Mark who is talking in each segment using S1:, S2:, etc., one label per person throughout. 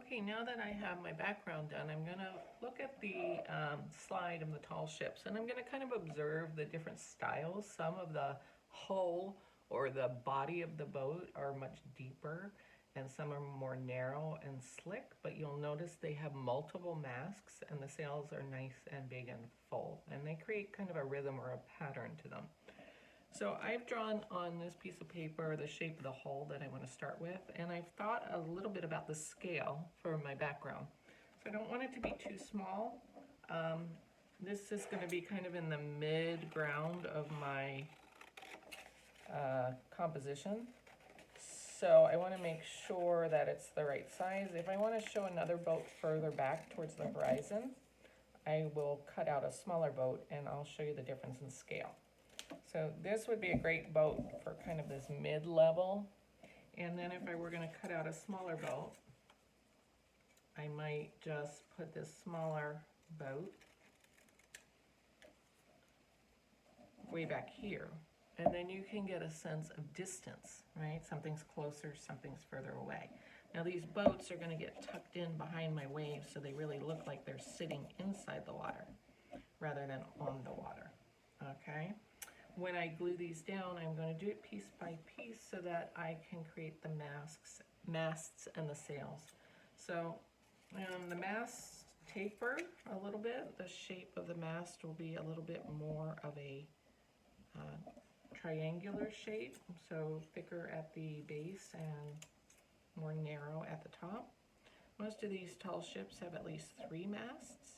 S1: Okay, now that I have my background done, I'm going to look at the slide of the tall ships, and I'm going to kind of observe the different styles. Some of the hull or the body of the boat are much deeper, and some are more narrow and slick, but you'll notice they have multiple masts, and the sails are nice and big and full, and they create kind of a rhythm or a pattern to them. So I've drawn on this piece of paper the shape of the hull that I want to start with, and I've thought a little bit about the scale for my background. So I don't want it to be too small. This is going to be kind of in the mid-ground of my composition. So I want to make sure that it's the right size. If I want to show another boat further back towards the horizon, I will cut out a smaller boat and I'll show you the difference in scale. So this would be a great boat for kind of this mid-level. And then if I were going to cut out a smaller boat, I might just put this smaller boat way back here. And then you can get a sense of distance, right? Something's closer, something's further away. Now these boats are going to get tucked in behind my waves, so they really look like they're sitting inside the water rather than on the water, okay? When I glue these down, I'm going to do it piece by piece so that I can create the masts and the sails. So the masts taper a little bit. The shape of the mast will be a little bit more of a triangular shape, so thicker at the base and more narrow at the top. Most of these tall ships have at least 3 masts,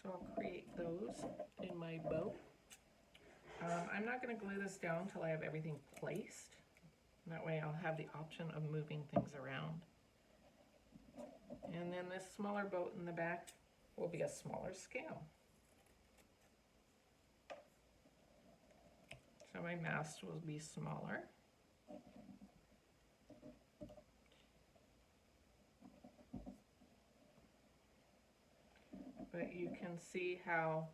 S1: so I'll create those in my boat. I'm not going to glue this down until I have everything placed. That way I'll have the option of moving things around. And then this smaller boat in the back will be a smaller scale. So my mast will be smaller. But you can see how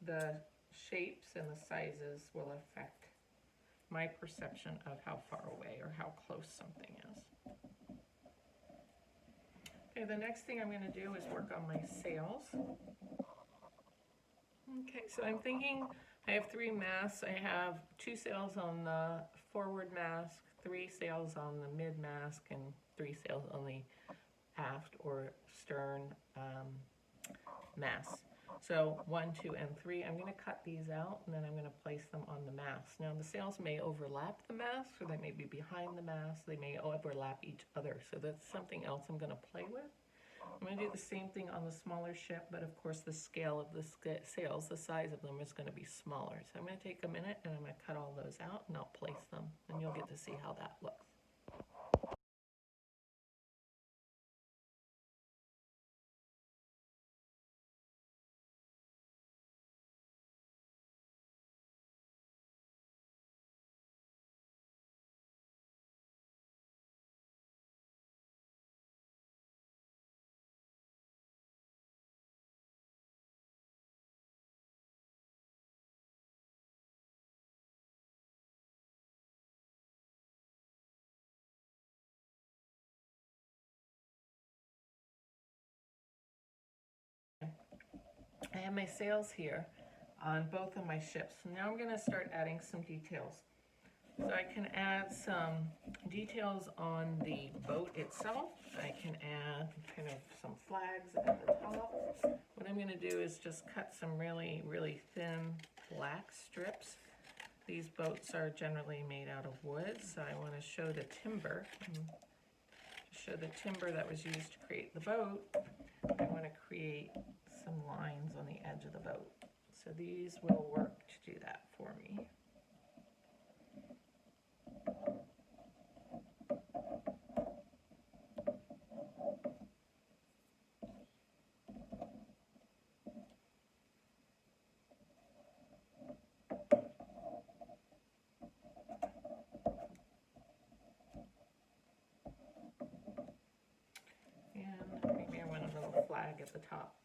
S1: the shapes and the sizes will affect my perception of how far away or how close something is. Okay, the next thing I'm going to do is work on my sails. Okay, so I'm thinking I have 3 masts. I have 2 sails on the forward mast, 3 sails on the mid mast, and 3 sails on the aft or stern mast. So 1, 2, and 3, I'm going to cut these out and then I'm going to place them on the mast. Now the sails may overlap the mast, or they may be behind the mast. They may overlap each other. So that's something else I'm going to play with. I'm going to do the same thing on the smaller ship, but of course the scale of the sails, the size of them is going to be smaller. So I'm going to take a minute and I'm going to cut all those out and I'll place them and you'll get to see how that looks. I have my sails here on both of my ships. Now I'm going to start adding some details. So I can add some details on the boat itself. I can add kind of some flags at the top. What I'm going to do is just cut some really, really thin black strips. These boats are generally made out of wood, so I want to show the timber. To show the timber that was used to create the boat, I want to create some lines on the edge of the boat. So these will work to do that for me. And maybe I want a little flag at the top.